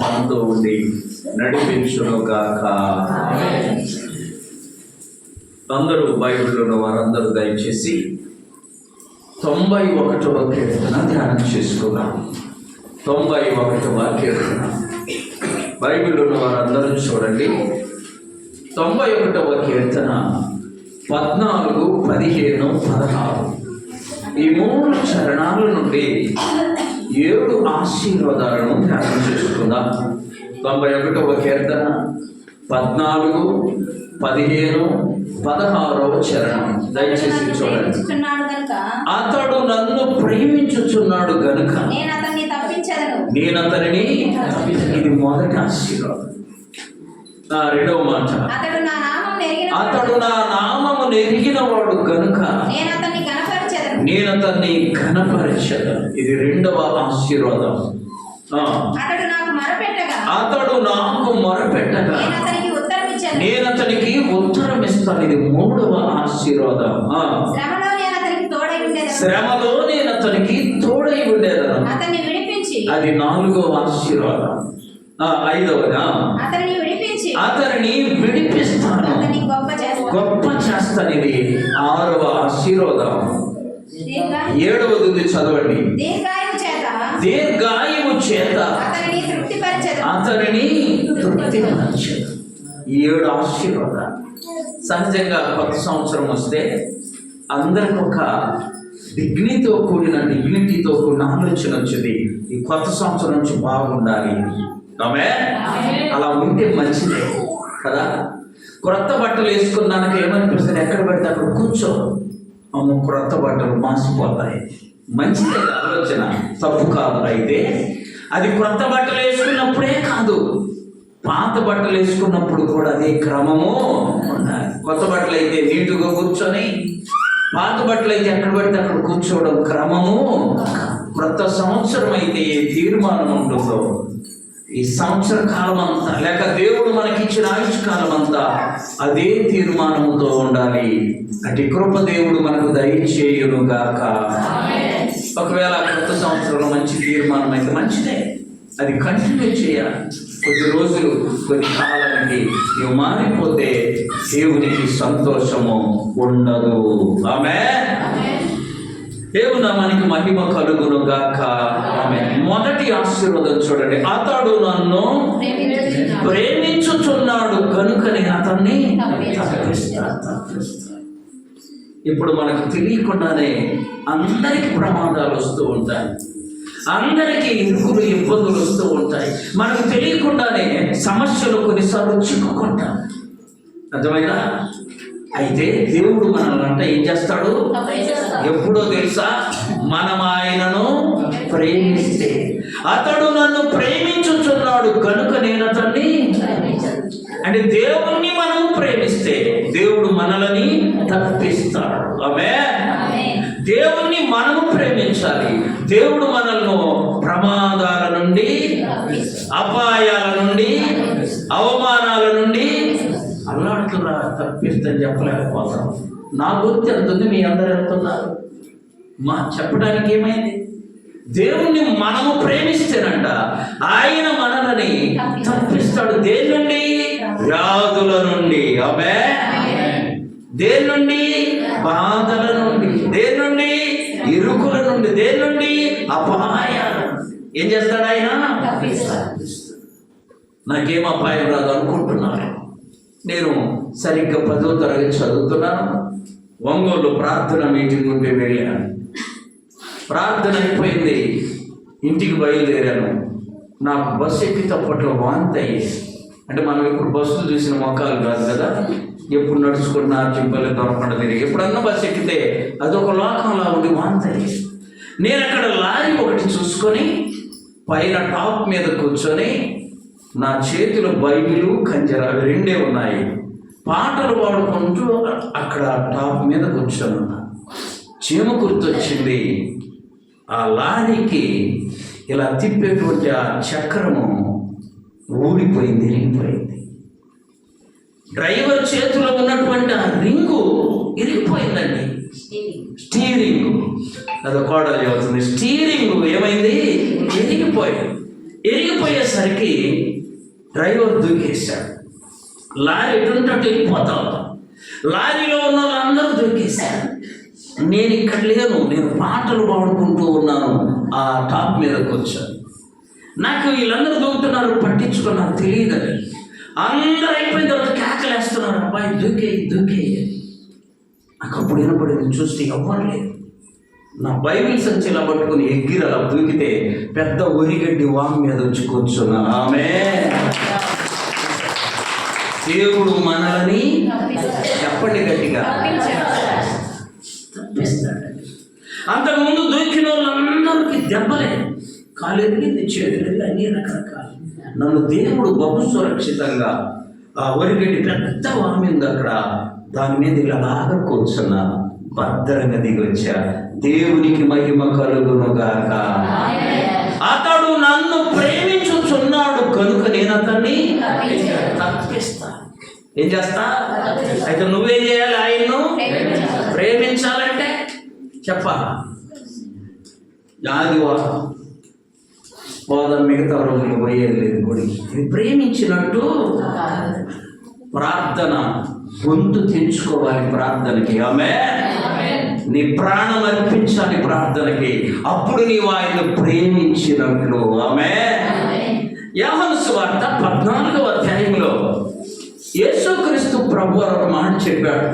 మనతో ఉండి నడిపించునుగాక. అందరూ బైబిల్లో వారందరూ దయచేసి 91వ కీర్తన ధ్యానం చేసుకున్నాం. 91వ కీర్తన బైబిల్లో వారందరూ చూడండి. 91వ కీర్తన 14, 15, 16 ఈ 3 చరణాల నుండి 7 ఆశీర్వాదాలను ధ్యానం చేసుకుందాం. 91వ కీర్తన 14, 15, 16వ చరణం దయచేసి చూడండి. అతడు నన్ను ప్రేమించుచున్నాడు గనుక నేను అతనిని. ఇది మొదటి ఆశీర్వాదం. రెండవ మాట, అతడు నా నామము నెరిగిన వాడు గనుక నేను అతన్ని ఘనపరచెదను. ఇది రెండవ ఆశీర్వాదం. అతడు నాకు మొరపెట్టగా నేను అతనికి ఉత్తరం ఇస్తాను. ఇది 3వ ఆశీర్వాదం. శ్రమలో నేను అతనికి తోడై ఉండేదను. అది 4వ ఆశీర్వాదం. 5వదా, అతనిని విడిపిస్తాను, గొప్ప చేస్తాను. ఇది 6వ ఆశీర్వాదం. 7వది చదవండి. దీర్ఘాయువు చేత అతనిని తృప్తిపరచెదను. 7 ఆశీర్వాదాలు. సహజంగా కొత్త సంవత్సరం వస్తే అందరికి ఒక డిగ్నిటీతో కూడిన ఆలోచన వచ్చింది. ఈ కొత్త సంవత్సరం నుంచి బాగుండాలి. అలా ఉంటే మంచిదే కదా. క్రొత్త బట్టలు వేసుకున్నాక ఏమనిపిస్తుంది, ఎక్కడ పెడితే అక్కడ కూర్చో, అమ్మ క్రొత్త బట్టలు మాసిపోతాయి. మంచిదే ఆలోచన, తప్పు కాదు. అయితే అది క్రొత్త బట్టలు వేసుకున్నప్పుడే కాదు, పాత బట్టలు వేసుకున్నప్పుడు కూడా అదే క్రమము ఉండాలి. కొత్త బట్టలు అయితే నీటుగా కూర్చొని, పాత బట్టలు అయితే ఎక్కడ పడితే అక్కడ కూర్చోవడం క్రమము. క్రొత్త సంవత్సరం అయితే ఏ తీర్మానం ఉంటుందో, ఈ సంవత్సర కాలం అంతా లేక దేవుడు మనకిచ్చిన ఆయుష్ కాలం అంతా అదే తీర్మానముతో ఉండాలి. అటు కృప దేవుడు మనకు దయచేయునుగాక. ఒకవేళ కొత్త సంవత్సరంలో మంచి తీర్మానం అయితే మంచిదే, అది కంటిన్యూ చేయాలి. కొద్ది రోజులు, కొద్ది కాలానికి నువ్వు మారిపోతే దేవునికి సంతోషము ఉండదు. ఆమేన్. దేవుని నామానికి మహిమ కలుగును గాక. ఆమేన్. మొదటి ఆశీర్వాదం చూడండి. అతడు నన్ను ప్రేమించుచున్నాడు కనుక నేను అతన్ని తప్పిస్తాను. ఇప్పుడు మనకు తెలియకుండానే అందరికి ప్రమాదాలు వస్తూ ఉంటాయి, అందరికీ ఇరుకులు ఇబ్బందులు వస్తూ ఉంటాయి. మనకు తెలియకుండానే సమస్యలు కొన్నిసార్లు చిక్కుకుంటాం. అర్థమైనా? అయితే దేవుడు మనల్ని ఏం చేస్తాడు? ఎప్పుడో తెలుసా? మనం ఆయనను ప్రేమిస్తే. అతడు నన్ను ప్రేమించుచున్నాడు కనుక నేను అతన్ని. అంటే దేవుణ్ణి మనం ప్రేమిస్తే దేవుడు మనల్ని తప్పిస్తాడు. ఆమేన్. దేవుణ్ణి మనము ప్రేమించాలి. దేవుడు మనల్ని ప్రమాదాల నుండి, అపాయాల నుండి, అవమానాల నుండి అల్లాడుతున్నా తప్పిస్తని చెప్పలేకపోతాం. నా గురించి ఎంత ఉంది, మీ అందరు వెళ్తున్నారు మా చెప్పడానికి ఏమైంది? దేవుణ్ణి మనము ప్రేమిస్తేనంట ఆయన మనల్ని తప్పిస్తాడు. దేని నుండి? వ్యాధుల నుండి. ఆమేన్. దేని నుండి? బాధల నుండి. దేని నుండి? ఇరుకుల నుండి. దేని నుండి? అపాయాల. ఏం చేస్తాడు ఆయన? నాకేం అపాయం రాదు అనుకుంటున్నాను. నేను సరిగ్గా 10వ తరగతి చదువుతున్నాను. ఒంగోలు ప్రార్థన మీటింగ్ ఉంటే వెళ్ళాను. ప్రార్థన అయిపోయింది, ఇంటికి బయలుదేరాను. నాకు బస్సు ఎక్కితప్పట్లో వాంతి అయ్యేది. అంటే మనం ఇప్పుడు బస్సులు చూసిన మొక్కలు కాదు కదా, ఎప్పుడు నడుచుకున్నా చింపలు దొరకకుండా తిరిగి ఎప్పుడన్నా బస్సు ఎక్కితే అదొక లోకంలా ఉండి వాంతి అయ్యేది. నేను అక్కడ లారీ ఒకటి చూసుకొని పైన టాప్ మీద కూర్చొని, నా చేతిలో బైబిలు, కంజరాలు 2 ఉన్నాయి. పాటలు పాడుకుంటూ అక్కడ టాప్ మీద కూర్చొని ఉన్నా. చీమ గుర్తొచ్చింది. ఆ లారీకి ఇలా తిప్పేటువంటి ఆ చక్రము ఊడిపోయింది, ఇరిగిపోయింది. డ్రైవర్ చేతిలో ఉన్నటువంటి ఆ రింగు ఇరిగిపోయిందండి. స్టీరింగ్, అది కోడలు చెబుతుంది. స్టీరింగ్ ఏమైంది? ఇరిగిపోయింది. ఎరిగిపోయేసరికి డ్రైవర్ దూకేశాడు. లారీ ఎటుంటే వెళ్ళిపోతాం. లారీలో ఉన్న వాళ్ళందరూ దూకేశారు. నేను ఇక్కడ లేను, నేను పాటలు పాడుకుంటూ ఉన్నాను. ఆ టాప్ మీద కూర్చొని నాకు వీళ్ళందరూ దూకుతున్నారు, పట్టించుకున్నారు, తెలియదని. అందరూ అయిపోయిన తర్వాత కేకలేస్తున్నారు, అబ్బాయి దూకే. నాకు అప్పుడు వినపడింది, చూస్తే ఎవ్వరు లేదు. నా బైబిల్ సంచి ఇలా పట్టుకుని ఎగ్గిరి అలా దూకితే పెద్ద ఒరిగడ్డి వామ్ మీద వచ్చి కూర్చున్నాను. ఆమె దేవుడు మనల్ని చెప్పండి గట్టిగా తప్పిస్తాడు. అంతకుముందు దూకిన వాళ్ళందరికీ దెబ్బలే, కాలు ఎరిగింది, చేతులు అన్ని రకరకాలు. నన్ను దేవుడు బహు సురక్షితంగా ఆ ఒరిగడ్డి పెద్ద వామింది అక్కడ, దాని మీద ఇలాగా కూర్చున్నాను. భద్రంగా దిగొచ్చా. దేవునికి మహిమ కలుగునుగాక. అతడు నన్ను ప్రేమించుచున్నాడు కనుక నేను అతన్ని తప్పిస్తా. ఏం చేస్తా? అయితే నువ్వేం చేయాలి? ఆయన్ను ప్రేమించాలంటే చెప్పాలా? ఆదివారం పోదాం, మిగతా రోజులు పోయేది లేదు గుడికి. ఇది ప్రేమించినట్టు ప్రార్థన గొంతు తెంచుకోవాలి ప్రార్థనకి. ఆమె నీ ప్రాణం అర్పించాలి ప్రార్థనకి, అప్పుడు నీవు ఆయన్ని ప్రేమించినట్లు. ఆమె యోహాను సువార్త 14వ అధ్యాయంలో యేసుక్రీస్తు ప్రభు ఒక మాట చెప్పాడు.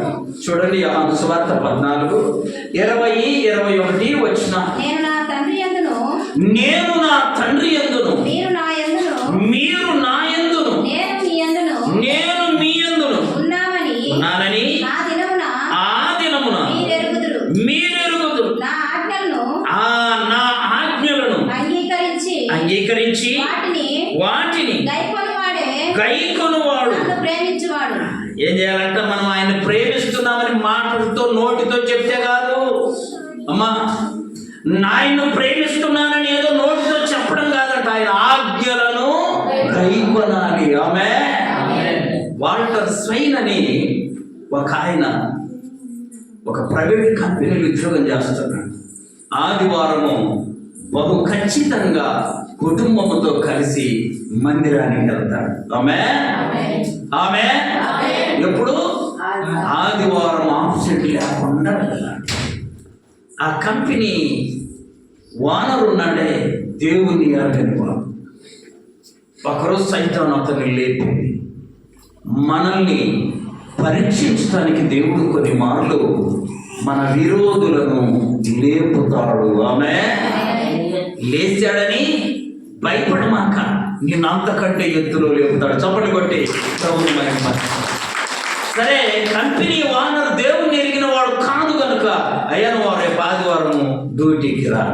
చూడండి, యోహాను సువార్త 14:20-21 వచ్చిన, నేను నా తండ్రి యందును మీరు నా యందును నేను మీ యందును ఉన్నానని ఆ దినమున మీరెరుగుదురు. నా ఆజ్ఞలను అంగీకరించి వాటిని గైకొనువాడు. ఏం చేయాలంటే మనం ఆయన ప్రేమిస్తున్నామని మాటలతో నోటితో చెప్తే కాదు అమ్మా. ఆయన్ను ప్రేమిస్తున్నానని ఏదో నోటితో చెప్పడం కాదంట, ఆయన ఆజ్ఞలను గైకొనాలి. ఆమె వాల్టర్ స్వైన్ అని ఒక ఆయన ఒక ప్రైవేట్ కంపెనీలో ఉద్యోగం చేస్తున్నాడు. ఆదివారము బహు ఖచ్చితంగా కుటుంబంతో కలిసి మందిరానికి వెళ్తాడు. ఆమె ఎప్పుడు ఆదివారం ఆఫ్సెట్ లేకుండా వెళ్తాడు. ఆ కంపెనీ ఓనర్ ఉన్నాడే దేవుని అర్గనివాడు. ఒకరోజు సైతం అతన్ని లేపింది. మనల్ని పరీక్షించడానికి దేవుడు కొన్ని మార్లు మన విరోధులను లేపుతాడు. ఆమె లేచాడని భయపడమాక, నేను అంతకంటే ఎత్తులో లేపుతాడు. చప్పటి కొట్టి ప్రభువు మహిమ. సరే, కంపెనీ ఓనర్ దేవుణ్ణి ఎరిగిన వాడు కాదు కనుక అయ్యను వారు రేపు ఆదివారం డ్యూటీకి రా.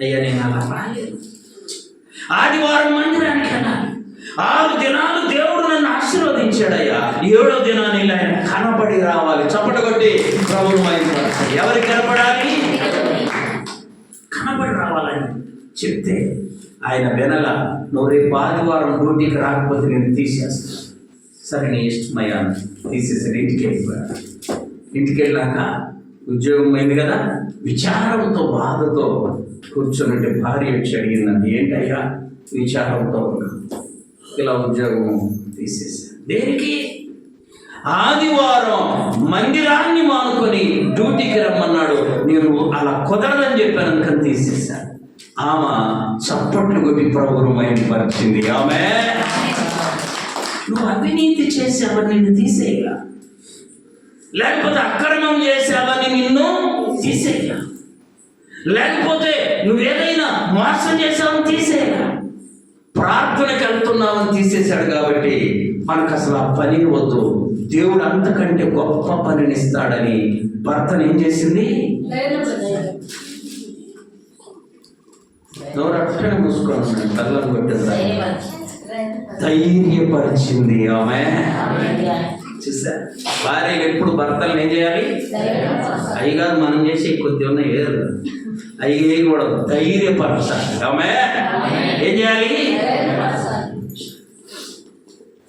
అయ్యా నేను అలా రాలేదు, ఆదివారం మందిరానికి వెళ్ళాలి. 6 దినాలు దేవుడు నన్ను ఆశీర్వదించాడయ్యా, 7వ దినాన్ని ఆయన కనపడి రావాలి. చప్పట కొట్టి ప్రభువు మహిమ. ఎవరికి కనపడాలి? కనపడి రావాలని చెప్తే ఆయన వినల. నువ్వు రేపు ఆదివారం డ్యూటీకి రాకపోతే నేను తీసేస్తాను. సరే నీ ఇష్టమయ్యా తీసేసాను. ఇంటికి వెళ్ళిపోయాడు. ఇంటికి వెళ్ళాక ఉద్యోగం అయింది కదా, విచారంతో బాధతో కూర్చొని భార్య వచ్చి అడిగిందండి, ఏంటయ్యా విచారంతో ఇలా ఉద్యోగం తీసేసాను. దేనికి? ఆదివారం మందిరాన్ని మానుకొని డ్యూటీకి రమ్మన్నాడు. నేను అలా కుదరదని చెప్పాను అందుకని తీసేశాను. ఆమె చప్పట్లు కొట్టి ప్రభువును మహిమపరిచింది. ఆమె నువ్వు అవినీతి చేసావని నిన్ను తీసేయగా, లేకపోతే అక్రమం చేసావని నిన్ను తీసేయగా, లేకపోతే నువ్వేదైనా మోసం చేసావని తీసేయగా, ప్రార్థనకి వెళ్తున్నావని తీసేశాడు. కాబట్టి మనకు అసలు ఆ పని వద్దు, దేవుడు అంతకంటే గొప్ప పనిని ఇస్తాడని భర్తను ఏం చేసింది? అట్టనే మూసుకున్నాడు, కళ్ళను కొట్టింది, ధైర్యపరిచింది. ఆమె చూసా, భార్య ఎప్పుడు భర్తలను ఏం చేయాలి? అయ్యగారు మనం చేసి కొద్ది ఉన్నాయి వేరు, అవి వేయకూడదు, ధైర్యపరచాలి. ఆమె ఏం చేయాలి?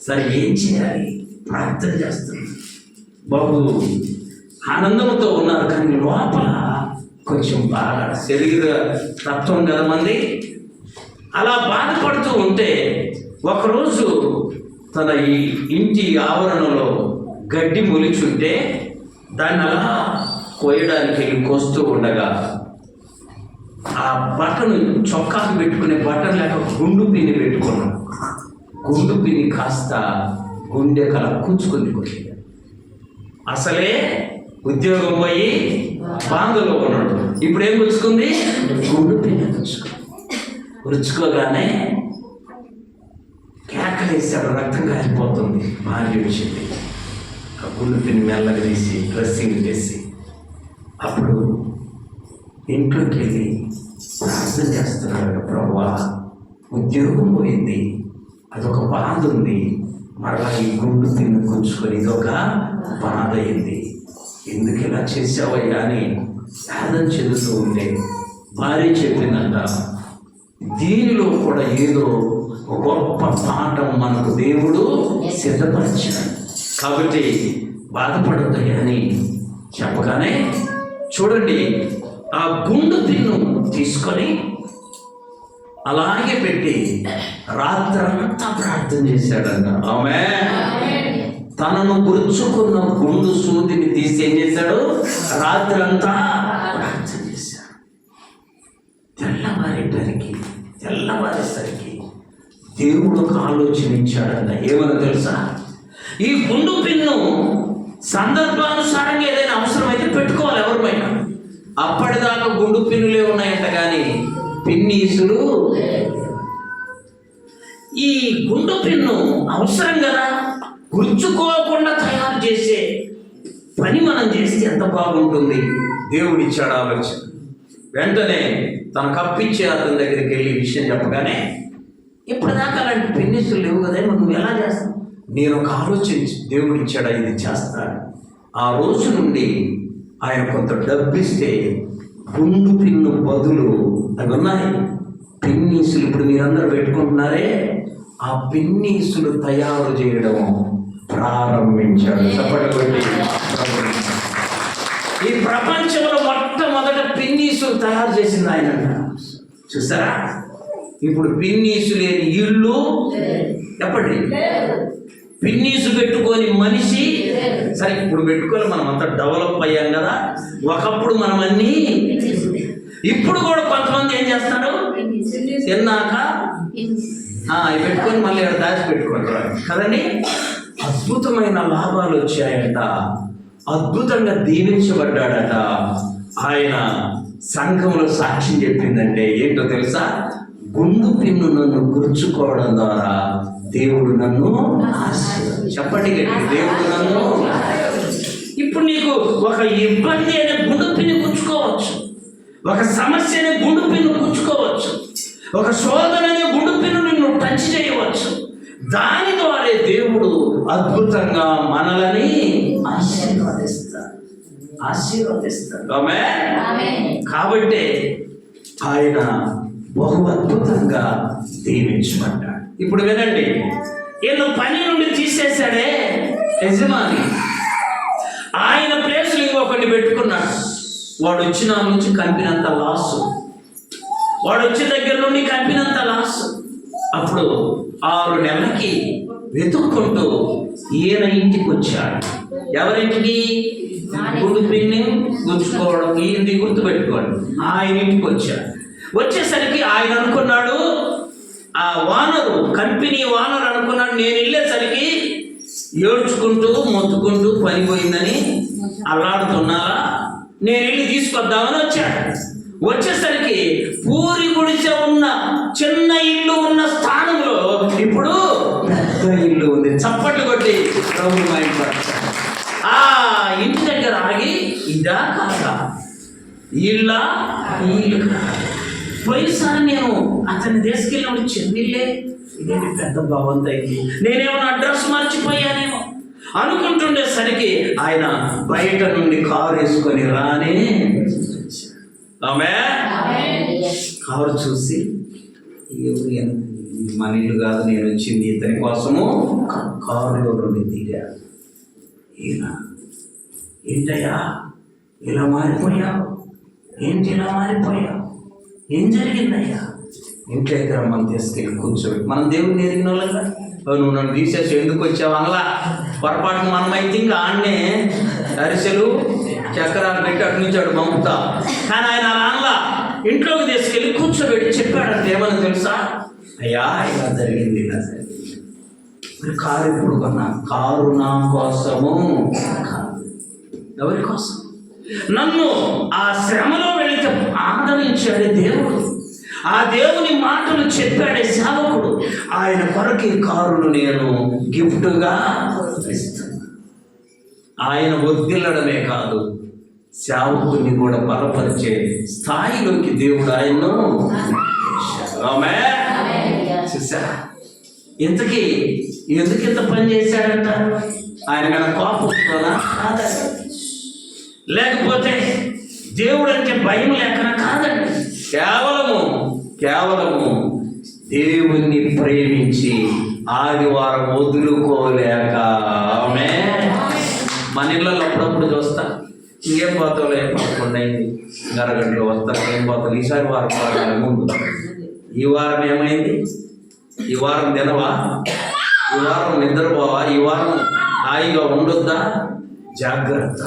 సరే ఏం చేయాలి? ప్రార్థన చేస్తున్నారు, బాబు ఆనందంతో ఉన్నారు, కానీ లోపల కొంచెం బాగా శరీర తత్వం కదా మంది, అలా బాధపడుతూ ఉంటే ఒకరోజు తన ఈ ఇంటి ఆవరణలో గడ్డి మొలిచుంటే దాన్ని అలా కోయడానికి వెళ్ళి కోస్తూ ఉండగా ఆ బటన్ చొక్కాకు పెట్టుకునే బటన్ లేక గుండు పిన్ని పెట్టుకున్నాడు. గుండు పిన్ని కాస్త గుండె కల కూర్చుకొని కొట్టింది. అసలే ఉద్యోగం పోయి బాధలో ఉన్నాడు. ఇప్పుడు ఏం గుచ్చుకుంది? గుండు పిన్ని రుచుకోగానే కేకలేసాడు. రక్తం కారిపోతుంది. భార్య వచ్చింది. ఆ గుండు పిన్ని మెల్లగా తీసి డ్రెస్సింగ్ చేసి అప్పుడు ఇంట్లోకి వెళ్ళి ప్రార్థన చేస్తున్నాడు. ప్రభువా, ఉద్యోగం పోయింది, అదొక బాధ ఉంది, మరలా ఈ గుండు పిన్ను కూర్చుకొని ఇదొక బాధ అయింది, ఎందుకు ఇలా చేసావయ్యా అని ప్రార్థన చెందుతూ ఉంటే భార్య చెప్పిందంట, దీనిలో కూడా ఏదో ఒక గొప్ప పాఠం మనకు దేవుడు సిద్ధపరిచాడు, కాబట్టి బాధపడొద్దు అని చెప్పగానే చూడండి, ఆ గుండు పిన్ను తీసుకొని అలాగే పెట్టి రాత్రంతా ప్రార్థన చేశాడంట. ఆమేన్. తనను గుర్చుకున్న గుండు సూదిని తీసి ఏం చేశాడు? రాత్రంతా ప్రార్థన చేశాడు. తెల్లవారేసరికి దేవుడు ఒక ఆలోచన ఇచ్చాడంట. ఏమని తెలుసా? ఈ గుండు పిన్ను సందర్భానుసారంగా ఏదైనా అవసరమైతే పెట్టుకోవాలి ఎవరిపైన. అప్పటిదాకా గుండు పిన్నులే ఉన్నాయంట, కానీ పిన్నీసులు. ఈ గుండు పిన్ను అవసరం కదా, గుర్చుకోకుండా తయారు చేసే పని మనం చేస్తే ఎంత బాగుంటుంది. దేవుడు ఇచ్చాడు ఆలోచన. వెంటనే తన కప్పిచ్చే అతని దగ్గరికి వెళ్ళి విషయం చెప్పగానే, ఇప్పటిదాకా అలాంటి పిన్నీసులు లేవు కదా, నువ్వు ఎలా చేస్తావు? నేను ఒక ఆలోచించి దేవుడు ఇచ్చాడా, ఇది చేస్తాడు. ఆ రోజు నుండి ఆయన కొంత డబ్బిస్తే గుండు పిన్ను బదులు అవి ఉన్నాయి పిన్నీసులు. ఇప్పుడు మీరందరూ పెట్టుకుంటున్నారే, ఆ పిన్నీసులు తయారు చేయడం ప్రారంభించాడు. చెప్పండి. ఈ ప్రపంచంలో మొట్టమొదట పిన్నీసులు తయారు చేసింది ఆయన. చూసారా? ఇప్పుడు పిన్నీసు లేని ఇల్లు చెప్పండి, పిన్నీసు పెట్టుకొని మనిషి. సరే, ఇప్పుడు పెట్టుకొని మనం అంతా డెవలప్ అయ్యాం కదా. ఒకప్పుడు మనం అన్నీ, ఇప్పుడు కూడా కొంతమంది ఏం చేస్తారు, తిన్నాక ఇవి పెట్టుకొని మళ్ళీ ఇక్కడ దాచి పెట్టుకుంటారు కదండి. అద్భుతమైన లాభాలు వచ్చాయంట, అద్భుతంగా దీవించబడ్డాడట. ఆయన సంఘంలో సాక్ష్యం చెప్పిందంటే ఏంటో తెలుసా? గుండు పిన్ను నన్ను గుర్చుకోవడం ద్వారా దేవుడు నన్ను చెప్పండి, దేవుడు నన్ను. ఇప్పుడు నీకు ఒక ఇబ్బంది అనే గుండు పిన్ను గుర్చుకోవచ్చు, ఒక సమస్య అనే గుండు పిన్ను గుర్చుకోవచ్చు, ఒక శోధన అనే గుండు పిన్ను నిన్ను టచ్ చేయవచ్చు. దాని ద్వారా దేవుడు అద్భుతంగా మనలని ఆశీర్వదిస్తాడు. కాబట్టి ఆయన బహు అద్భుతంగా దీవించబడ్డాడు. ఇప్పుడు వినండి, వీళ్ళు పని నుండి తీసేశాడే యజమాని, ఆయన ప్లేస్లో ఇంకొకటి పెట్టుకున్నాడు. వాడు వచ్చిన నుంచి కంపినంత లాసు, వాడు వచ్చిన దగ్గర నుండి కంపినంత లాసు. అప్పుడు 6 నెలలకి వెతుక్కుంటూ ఈయన ఇంటికి వచ్చాడు. ఎవరింటికి? గుండు పిన్ని గుర్చుకోవడం, ఈయనది గుర్తుపెట్టుకోండి. ఆయన ఇంటికి వచ్చాడు. వచ్చేసరికి ఆయన అనుకున్నాడు, ఆ వానరు, కంపెనీ వానరు అనుకున్నాడు, నేను వెళ్ళేసరికి ఏడ్చుకుంటూ మొత్తుకుంటూ పనిపోయిందని అల్లాడుతున్నారా, నేను వెళ్ళి తీసుకొద్దామని వచ్చాడు. వచ్చేసరికి పూరి గుడిసె ఉన్న చిన్న ఇల్లు ఉన్న స్థానంలో ఇప్పుడు పెద్ద ఇల్లు ఉంది. చప్పట్లు కొట్టి ప్రభు మైపరచాడు. ఆ ఇంటి దగ్గర ఆగి, ఇదా కాదా ఇల్లా? ఇల్లు కాదు. పోయినసారి నేను అతన్ని తీసుకెళ్ళినప్పుడు చెన్నీళ్ళే, ఇదేంటి పెద్ద భవంతి అయింది, నేనేమన్నా అడ్రస్ మర్చిపోయానేమో అనుకుంటుండేసరికి ఆయన బయట నుండి కారు వేసుకొని రానే కారు చూసి, మన ఇల్లు కాదు, నేను వచ్చింది ఇతని కోసము. కారులో నుండి దిగాడు. ఈయన, ఏంటయ్యా ఇలా మారిపోయావు? ఏంటి ఇలా మారిపోయావు? ఏం జరిగిందయ్యా? ఇంట్లో దగ్గర మనం తీసుకెళ్ళి కూర్చోబెట్టి మనం దేవుడిని ఎరిగిన వాళ్ళగా నువ్వు నన్ను తీసేసి ఎందుకు వచ్చావు అనలా. పొరపాటున మనమైతే ఇంకా ఆడనే అరిసెలు చక్రాలు పెట్టి అటు నుంచి అటు పంపుతా. కానీ ఆయన అలా అనలా, ఇంట్లోకి తీసుకెళ్ళి కూర్చోబెట్టి చెప్పాడంటే ఏమని తెలుసా, అయ్యా ఇలా జరిగింది, ఇలా జరిగింది. మరి కారు ఎప్పుడు కొన్నా? కారు నా కోసము, ఎవరి కోసం? నన్ను ఆ శ్రమలో వెళితే ఆదరించాడే దేవుడు, ఆ దేవుని మాటలు చెప్పాడే సేవకుడు. ఆయన కొరకు ఈ కారును నేను గిఫ్ట్గా ఇస్తాను. ఆయన వదిలడమే కాదు, సేవకుని కూడా బలపరిచే స్థాయిలోకి దేవుడు ఆయన్ను చూసారా. ఇంతకీ ఎందుకు ఇంత పని చేశాడంట? ఆయన కన్నా కోపంతోనా? లేకపోతే దేవుడు అంటే భయం లేకనా? కాదండి. కేవలము దేవుణ్ణి ప్రేమించి ఆదివారం వదులుకోలేక. మన ఇళ్ళలో అప్పుడప్పుడు చూస్తా, ఇంకేం పోతావులే, 11 అయింది, అరగంటలో వస్తా, ఏం పోతావు, ఈసారి వారం పాడాలి ముందు. ఈ వారం ఏమైంది? ఈ వారం తినవా? ఈ వారం నిద్రపోవా? ఈ వారం హాయిగా ఉండొద్దా? జాగ్రత్త.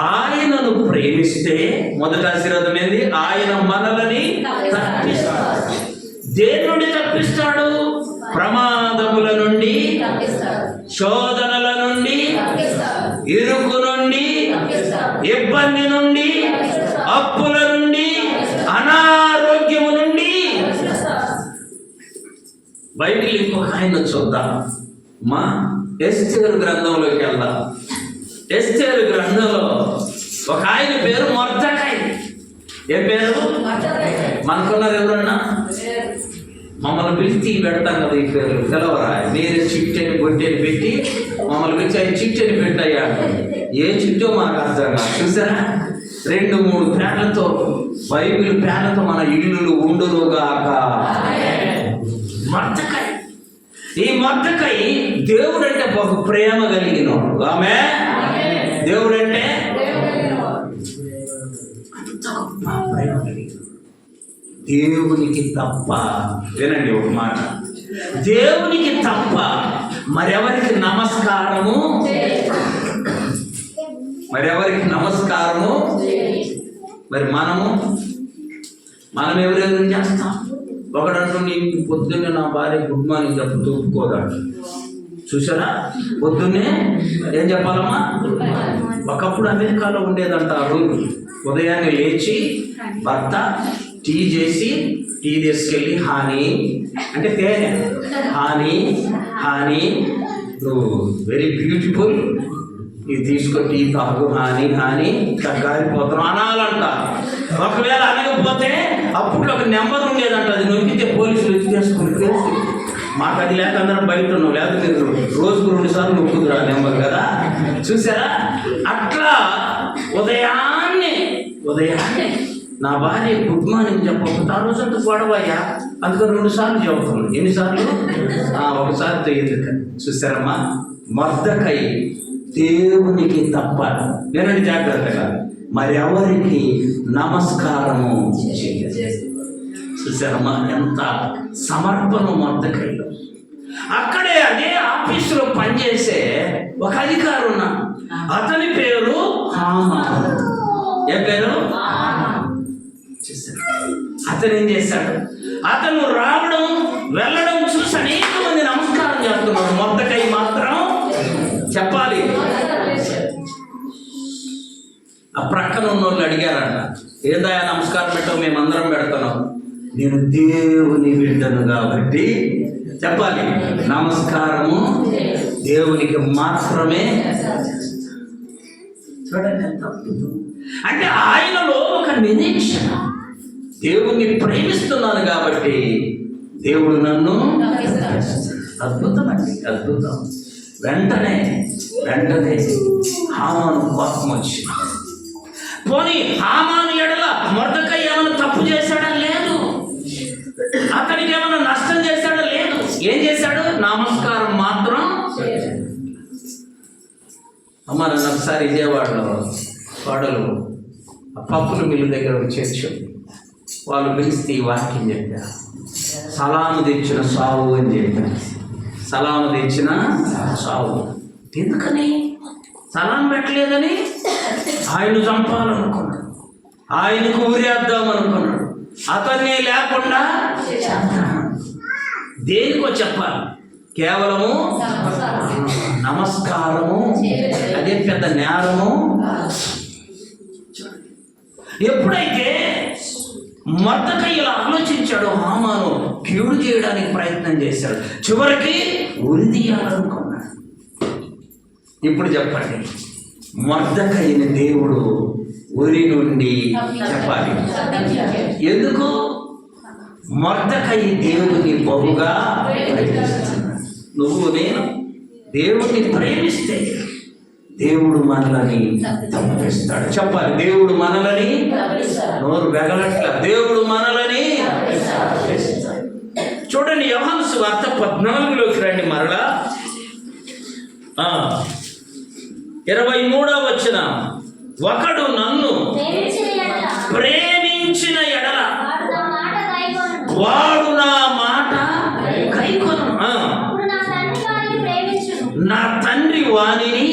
ఆయనను ప్రేమిస్తే మొదటి ఆశీర్వాదం ఏంది? ఆయన మనలని తప్పిస్తాడు. దేని నుండి తప్పిస్తాడు? ప్రమాదముల నుండి, శోధనల నుండి, ఇరుకు నుండి, ఇబ్బంది నుండి, అప్పుల నుండి, అనారోగ్యము నుండి. బైబిల్ ఇంకొక ఆయన చూద్దాం. మా ఎస్తేరు గ్రంథంలోకి వెళ్దాం. ఎస్తేరు గ్రంథంలో ఒక ఆయన పేరు మొర్దెకై. ఏ పేరు? మనకున్నారు ఎవరన్నా? మమ్మల్ని పిలిచి పెడతాం కదా ఈ పేరు, తెలవరా? మీరు చిట్టని బొట్టెని పెట్టి మమ్మల్ని పిలిచి ఆయన చిట్టని పెట్టయ్యా. ఏ చిట్టో మాకు అర్థం కాదు. చూసారా, 2-3 పేర్లతో, బైబిల్ పేర్లతో మన ఇల్లులు ఉండునుగాక. మొర్దెకై. ఈ మొర్దెకై దేవుడు అంటే బహు ప్రేమ కలిగినోడు. ఆమె దేవుడు అంటే దేవునికి తప్ప, వినండి ఒక మాట, దేవునికి తప్ప మరెవరికి నమస్కారము, మరి మనం ఎవరెవరు చేస్తాం? ఒకడంటూ నీకు పొద్దున్నే నా భార్య గుడ్ మార్నింగ్ చెప్పు తూపుకోదాడు. చూసారా, పొద్దున్నే ఏం చెప్పాలమ్మా? ఒకప్పుడు అమెరికాలో ఉండేదంట ఆ రోజు. ఉదయాన్నే లేచి భర్త టీ చేసి, టీ తీసుకెళ్ళి హానీ అంటే తేనె, హానీ నువ్వు వెరీ బ్యూటిఫుల్, ఇది తీసుకో, టీ తాగు, హానీ తగ్గారిపోతున్నావు అనాలంట. ఒకవేళ అనకపోతే అప్పుడు ఒక నెంబర్ ఉండేదంట, అది నొక్కితే పోలీసులు వచ్చి చేసుకుని. మాకు అది లేక అందరం బయట ఉన్నాం, లేదా మీరు రోజుకు 2 సార్లు నొక్కుదురా నెంబర్ కదా. చూసారా, అట్లా ఉదయాన్నే నా భార్య గుడ్ మార్నింగ్ చెప్పకపోతే ఆ రోజంతా గొడవయ్యా, అందుకని 2 సార్లు చెబుతున్నాను. ఎన్నిసార్లు? ఒకసారి తెలియదు. చూసారమ్మా, మొర్దెకై దేవునికి తప్ప, నేనండి జాగ్రత్తగా, మరెవరికి నమస్కారము చేయలేదు. చూసారమ్మా, ఎంత సమర్పణ మొర్దెకైలో. అక్కడే అదే ఆఫీసులో పనిచేసే ఒక అధికారి ఉన్నాడు. అతని పేరు హామాను. ఏ పేరు? చూసారు. అతను ఏం చేశాడు? అతను రావడం వెళ్ళడం చూసి అనేక మంది నమస్కారం చేస్తున్నాడు. మొర్దెకై మాత్రం చెప్పాలి. ఆ ప్రక్కన ఉన్న వాళ్ళు అడిగారంట, ఏదైనా నమస్కారం పెట్టావు? మేమందరం పెడుతున్నాం. నేను దేవుని బిడ్డను కాబట్టి చెప్పాలి, నమస్కారము దేవునికి మాత్రమే. చూడండి ఎంత అద్భుతం. అంటే ఆయనలో ఒక నిరీక్షణ, దేవుణ్ణి ప్రేమిస్తున్నాను కాబట్టి దేవుడు నన్ను. అద్భుతం అండి, అద్భుతం. వెంటనే హామాను కోపం వచ్చి, పోనీ హామాను ఎడల మొర్దెకై ఏమైనా తప్పు చేశాడా? లేదు. అతనికి ఏమైనా నష్టం చేశాడా? లేదు. ఏం చేశాడు? నమస్కారం మాత్రం. అమ్మ, నన్ను ఒకసారి విజయవాడలో వాడలు ఆ పప్పుల మిల్లు దగ్గర ఒక చర్చ్ ఉంది. వాళ్ళు పిలిస్తే ఈ వాక్యం చెప్పారు. సలాము తెచ్చిన సావు అని చెప్పారు. సలాము తెచ్చిన సావు. ఎందుకని? సలాం పెట్టలేదని ఆయన చంపాలనుకున్నాడు, ఆయనకు ఊరేద్దాం అనుకున్నాడు. అతన్నే లేకుండా దేనికో చెప్పాలి, కేవలము నమస్కారము, అదే పెద్ద నేరము. ఎప్పుడైతే మొర్దెకై ఇలా ఆలోచించాడో హామాను కీడు చేయడానికి ప్రయత్నం చేశాడు. చివరికి ఉరి తీయాలనుకున్నాడు. ఇప్పుడు చెప్పండి, మొర్దెకైని దేవుడు ఉరి నుండి చెప్పాలి. ఎందుకు? మొర్దెకై దేవుని బహుగా ప్రేమిస్తున్నాడు. నువ్వు నేను దేవుణ్ణి ప్రేమిస్తే దేవుడు మనలని తప్పిస్తాడు. చెప్పాలి, దేవుడు మనలని, నోరు వెగలట్ల, దేవుడు మనలని తప్పిస్తాడు. చూడండి, యోహాను సువార్త 14లోకి రండి మరలా. 23వ వచనం. ఒకడు నన్ను ప్రేమించిన ఎడల వాడు నా మాట కైకొను, నా తండ్రి వానిని,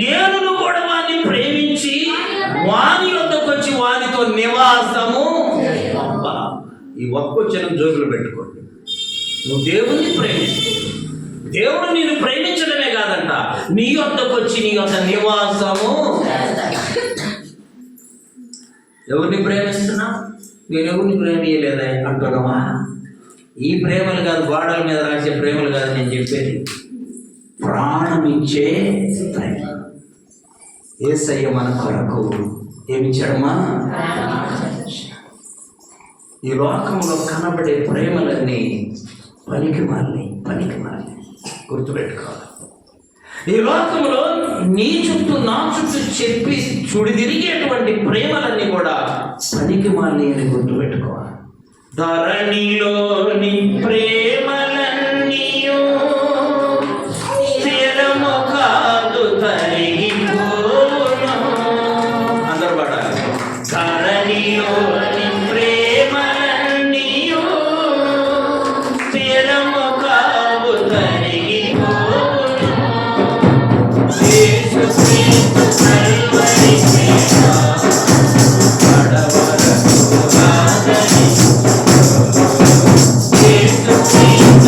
నేను కూడా వాడిని ప్రేమించి వాని వద్దకు వచ్చి వానితో నివాసము. ఈ ఒక్కొచ్చిన జోబులు పెట్టుకోండి. నువ్వు దేవుణ్ణి ప్రేమిస్తే దేవుడు నిన్ను ప్రేమించడమే కాదంట, నీ వద్దకు వచ్చి నీ యొక్క నివాసము. ఎవరిని ప్రేమిస్తున్నా? నేను ఎవరిని ప్రేమియలేదా అంటున్నావా? ఈ ప్రేమలు కాదు, గోడల మీద రాసే ప్రేమలు కాదు నేను చెప్పేది. ప్రాణం ఇచ్చే ప్రేమ. యేసయ్య మన కొరకు ఏమిచ్చాడమ్మా? ఈ లోకంలో కనబడే ప్రేమలన్నీ పనికిమాలినవి. గుర్తుపెట్టుకోవాలి. ఈ లోకంలో నీ చుట్టూ నా చుట్టూ చెప్పి చూడి తిరిగేటువంటి ప్రేమలన్నీ కూడా పనికిమాలినవి అని గుర్తుపెట్టుకోవాలి. ధరణిలోని ప్రేమలన్నీ స్థిరము కాదు, తరిగిపోను. అందరూ పడాలి. ధరణిలోని ప్రేమలన్నీ స్థిరము కాదు, తరిగిపోను. Yes,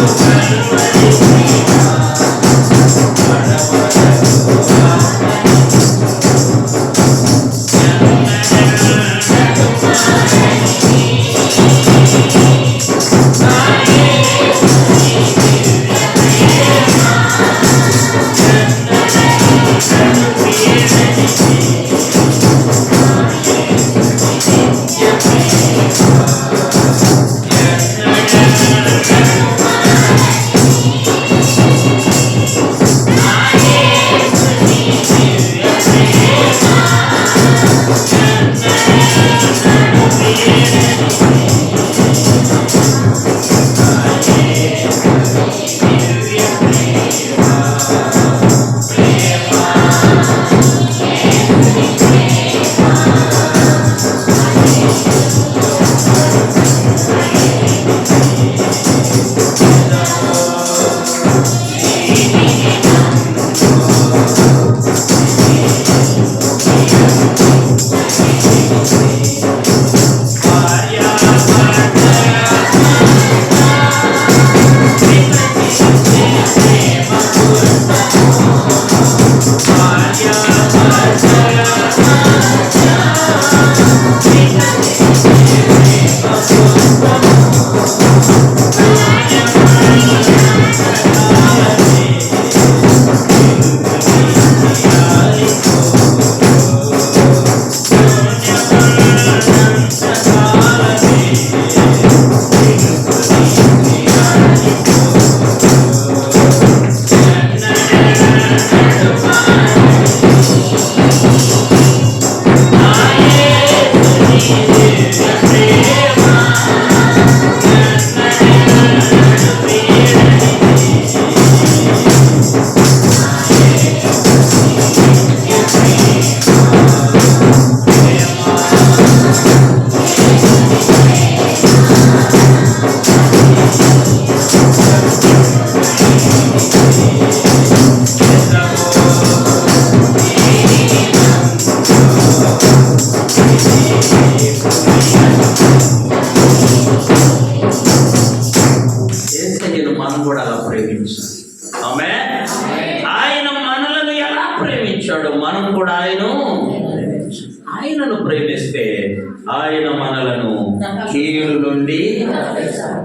కీడు నుండి,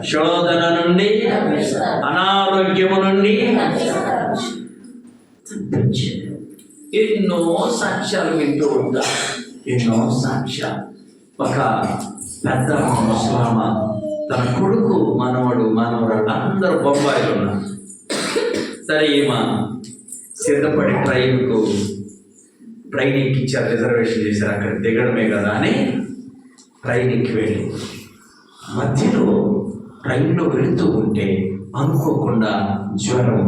శోధన నుండి, అనారోగ్యము నుండి తప్పించాడు. ఎన్నో సాక్ష్యాలు వింటూ ఉంటా, ఎన్నో సాక్ష్యాలు. ఒక పెద్ద ముసలామ తన కొడుకు, మనవడు, మనవరాలు అందరూ బొంబాయిలో ఉన్నారు. సరే, ఈమె సిద్ధపడి ట్రైన్ ఎక్కించారు, రిజర్వేషన్ చేశారు, అక్కడ దిగడమే కదా అని ట్రైన్ ఎక్కి వెళ్ళి మధ్యలో ట్రైన్లో వెళుతూ ఉంటే అనుకోకుండా జ్వరం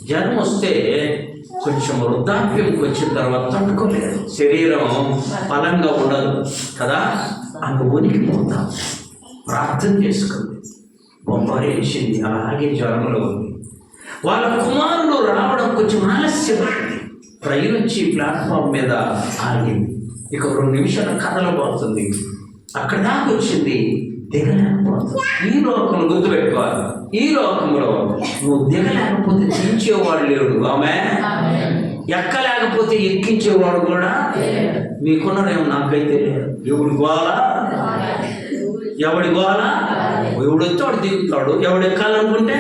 జ్వరం వస్తే కొంచెం వృద్ధాప్యంకి వచ్చిన తర్వాత తట్టుకోలేదు, శరీరం బలంగా ఉండదు కదా, అంత ఉనికిపోతాం. ప్రార్థన చేసుకుంది, బొంబాయి వేసింది, అలాగే జ్వరంలో ఉంది. వాళ్ళ కుమారుడు రావడం కొంచెం ఆలస్యమైంది. ట్రైన్ వచ్చి ప్లాట్ఫామ్ మీద ఆగింది. ఇక 2 నిమిషాల కదలబోతుంది. అక్కడ దాకా వచ్చింది, దిగలేకపోతుంది. ఈ లోకంలో గుర్తుపెట్టుకోవాలి, ఈ లోకంలో నువ్వు దిగలేకపోతే దించేవాడు లేడు, ఆమె ఎక్కలేకపోతే ఎక్కించేవాడు కూడా మీకున్నారేమో, నాకైతే లేదు. ఎవడి గోళ ఎవడొచ్చి వాడు దిగుతాడు, ఎవడు ఎక్కాలనుకుంటే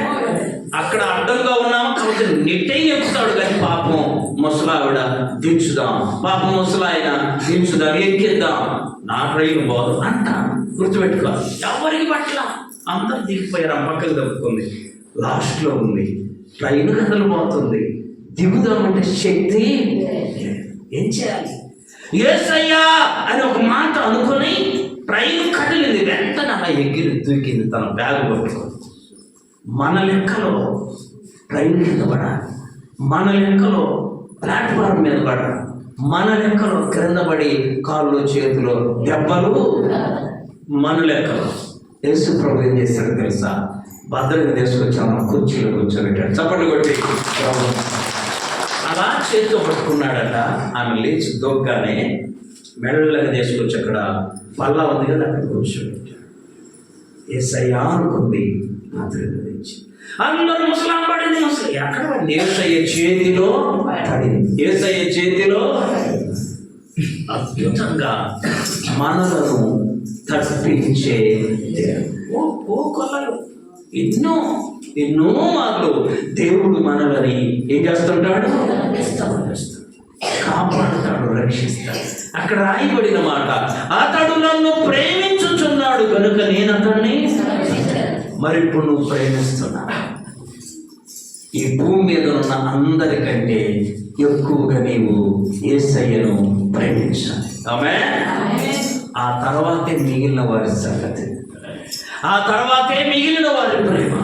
అక్కడ అడ్డంగా ఉన్నాము కాబట్టి నెట్టే ఎక్కుతాడు. కానీ పాపం ముసలావిడ దించుదాం, పాపం ముసలాయన దించుదాం, ఎక్కిద్దాం, నా ట్రైన్ బాదు అంటాను. గుర్తుపెట్టుకోవాలి, ఎవరికి పట్ల అందరు దిగిపోయారు. ఆ పక్కకు తప్పుకుంది, లాస్ట్లో ఉంది, ట్రైన్ కదలిపోతుంది. దిగుదామంటే శక్తి ఏం చేయాలి? యేసయ్యా అని ఒక మాట అనుకుని ట్రైన్ కదిలింది. వెంటనే అలా దూకింది తన బ్యాగ్ పట్టుకొని. మన లెక్కలో ట్రైన్ కింద పడాలి, మన లెక్కలో ప్లాట్ఫామ్ మీద పడాలి, మన లెక్కలో క్రింద పడి కాళ్ళు చేతులు దెబ్బలు మన లెక్కలో. యేసు ప్రభు ఏం చేశాడు తెలుసా? భద్రంగా తీసుకొచ్చాము, కుర్చీలో కూర్చోబెట్టాడు. చప్పట్లు కొట్టి అలా చేతితో పట్టుకున్నాడట. ఆమె లేచి దొగ్గానే మెల్లగా తీసుకొచ్చి అక్కడ పల్లా ఉంది కదా, అక్కడ కూర్చోబెట్టాడు. యేసయ్యా అనుకుంది, అందరూ ముసలాం పడింది. ఎక్కడ యేసయ్య చేతిలో పడింది. యేసయ్య చేతిలో అద్భుతంగా మనలను తప్పించే కొలలు ఎన్నో మార్లు దేవుడు మనలని ఏం చేస్తుంటాడు? కాపాడుతాడు, రక్షిస్తాడు. అక్కడ రాయబడిన మాట, అతడు నన్ను ప్రేమించుచున్నాడు కనుక నేను అతన్ని. మరి ఇప్పుడు నువ్వు ప్రేమిస్తున్నా, ఈ భూమి మీద ఉన్న అందరికంటే ఎక్కువగా నీవు యేసయ్యను ప్రేమించాలి. ఆమేన్. ఆ తర్వాతే మిగిలిన వారి సంగతి, ఆ తర్వాతే మిగిలిన వారి ప్రేమ.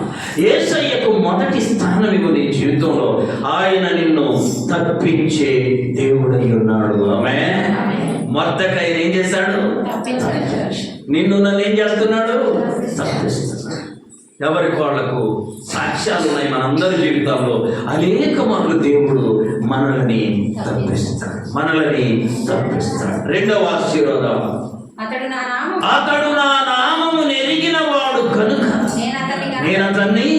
యేసయ్యకు మొదటి స్థానం ఇవ్వు నీ జీవితంలో. ఆయన నిన్ను తప్పించే దేవుడై ఉన్నాడు. ఆమేన్. మొర్దెకై ఏం చేశాడు? నిన్ను నన్ను ఏం చేస్తున్నాడు? తప్పిస్తున్నాడు. ఎవరికి వాళ్లకు సాక్ష్యాలు ఉన్నాయి మనందరి జీవితాల్లో. అనేక మార్లు దేవుడు మనల్ని తప్పిస్తాడు. రెండవ ఆశీర్వాదం, అతడు నా నామము నెరిగిన వాడు కనుక నేను అతన్ని.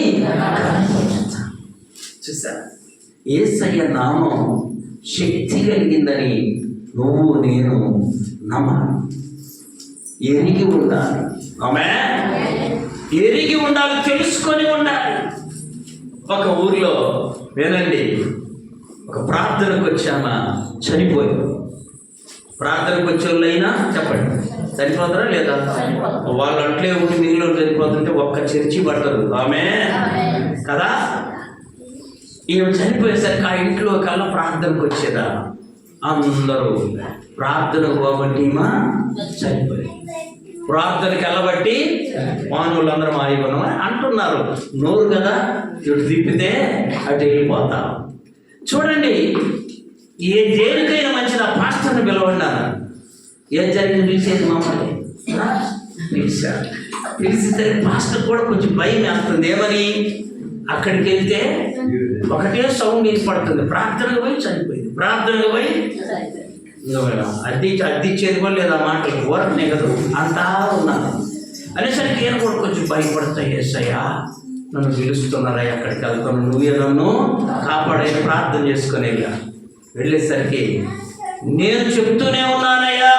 చూసారా, యేసయ్య నామం శక్తి కలిగిందని నువ్వు నేను నమ్మాలి, ఎరిగి ఉండాలి. ఆమేన్. ఎరిగి ఉండాలి, తెలుసుకొని ఉండాలి. ఒక ఊర్లో వినండి, ఒక ప్రార్థనకు వచ్చామా చనిపోయింది. ప్రార్థనకు వచ్చే వాళ్ళైనా చెప్పండి, చనిపోతారా లేదా? వాళ్ళు అట్లే ఉండి మిగిలిన చనిపోతుంటే ఒక్క చర్చి పడతారు. ఆమె కదా, ఈమె చనిపోయేసరికి ఆ ఇంట్లో కల్లా ప్రార్థనకు వచ్చేదా అందరూ ప్రార్థనకు పోబట్టి చనిపోయి, ప్రార్థనకి వెళ్ళబట్టి మానవులందరూ మారిపోయినా అంటున్నారు. నోరు కదా, ఇటు తిప్పితే అటు వెళ్ళిపోతాం. చూడండి, ఏ దేనికైనా మంచిది ఆ పాస్టర్ని పిలవన్నారు. ఏం జరిగింది పిలిచేది మమ్మల్ని పిలిస్తే పాస్టర్ కూడా కొంచెం భయం వేస్తుంది. ఏమని? అక్కడికి వెళ్తే ఒకటే సౌండ్ పడుతుంది. ప్రార్థనకు పోయి చనిపోయింది, ప్రార్థనకు పోయి అద్దిచ్చేది కూడా లేదా, మాటలు ఊరనే కదా అంటా ఉన్నాను అనేసరికి నేను కూడా కొంచెం భయపడతాయి. యేసయ్యా నన్ను పిలుస్తున్నారా, అక్కడికి వెళ్తాను, నువ్వే నన్ను కాపాడని ప్రార్థన చేసుకుని వెళ్ళేసరికి నేను చెప్తూనే ఉన్నానయ్యా,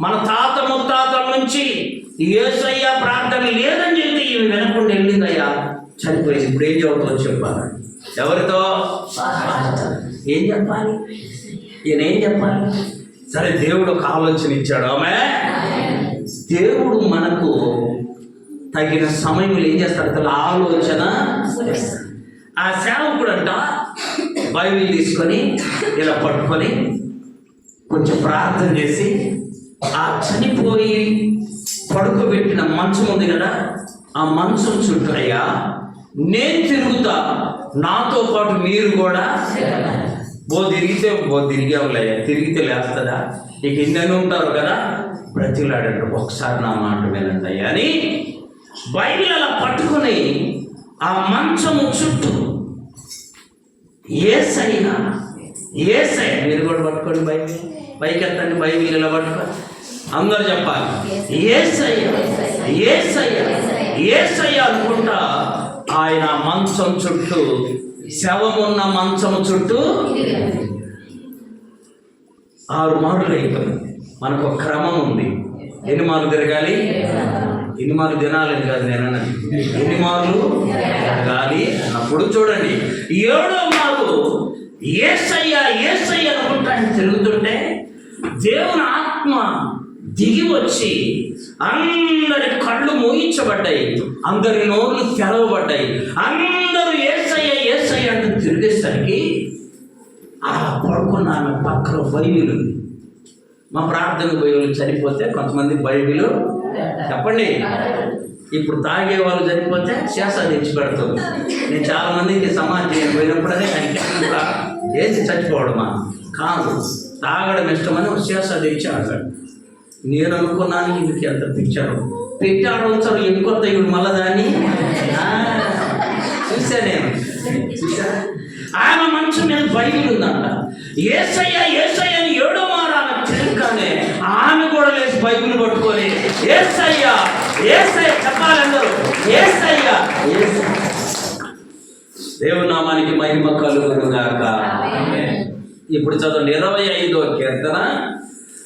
మన తాత ముత్తాతల నుంచి యేసయ్య ప్రార్థన లేదని చెప్తే ఈమె వినకుండా వెళ్ళిందయ్యా, చనిపోయింది. ఇప్పుడు ఏం చెబుతుందో చెప్పాలి. ఎవరితో ఏం చెప్పాలి? ఈయన ఏం చెప్పాలి? సరే, దేవుడు ఒక ఆలోచన ఇచ్చాడు. ఆమె దేవుడు మనకు తగిన సమయంలో ఏం చేస్తాడు? ఆలోచన. ఆ సేవకుడు అంట బైబిల్ తీసుకొని ఇలా పట్టుకొని కొంచెం ప్రార్థన చేసి ఆ చనిపోయి పడుకోబెట్టిన మంచం ఉంది కదా, ఆ మంచం చుట్టూ, అయ్యా నేను తిరుగుతా, నాతో పాటు మీరు కూడా తిరిగావులయ్యా, తిరిగితే లేస్తుందా, ఇక ఎన్నెన్ని ఉంటారు కదా, బ్రతిలాడంట, ఒకసారి నా మాట వినండి అయ్యా అని బైబిల్ అలా పట్టుకొని ఆ మంచము చుట్టూ యేసయ్య, మీరు కూడా పట్టుకోండి, బైబిల్ పైకి ఎత్తండి, బైబిల్ ఇలా పట్టుకోండి, అందరూ చెప్పాలి యేసయ్య యేసయ్య యేసయ్య అనుకుంటా ఆయన మంచం చుట్టూ, శవమున్న మంచం చుట్టూ 6 మార్లు అయిపోయింది. మనకు ఒక క్రమం ఉంది. ఎన్ని మార్లు తిరగాలి? ఎన్ని మార్లు తినాలని కాదు నేను అన్నది, ఎన్ని మార్లు తిరగాలి అన్నప్పుడు చూడండి, 7వ మార్లు యేసయ్య యేసయ్య అనుకుంటా ఆయన తిరుగుతుంటే దేవుని ఆత్మ దిగి వచ్చి అందరి కళ్ళు మూయించబడ్డాయి, అందరి నోళ్ళు తెరవబడ్డాయి, అందరూ యేసయ్య యేసయ్య అంటూ తిరిగేసరికి ఆ పడుకున్న ఆమె పక్కన బైబిల్ ఉంది. మా ప్రార్థన బైబిల్ చనిపోతే కొంతమంది బైబిల్ చెప్పండి, ఇప్పుడు తాగే వాళ్ళు చనిపోతే శేష తెచ్చి పెడుతుంది. నేను చాలా మందికి సమాజం పోయినప్పుడనే వేసి చచ్చిపోవడమా కాదు, తాగడం ఇష్టమని శేష తెచ్చి ఆడతాడు. నేను అనుకున్నాను ఇందుకు ఎంత పెట్టాడు వచ్చాడు ఇంకొత్త ఇవి మళ్ళా దాన్ని చూసా నేను. ఆమె మంచం మీద బైబిల్ ఉందంట. యేసయ్య యేసయ్య అని 7వ మారు ఆమె తిరగగానే ఆమె కూడా లేచి బైబిల్ పట్టుకొని యేసయ్య యేసయ్య చెప్పాలందరూ యేసయ్య యేసయ్య. దేవుని నామానికి మహిమ కలుగును గాక. ఇప్పుడు చదవండి 25వ కీర్తన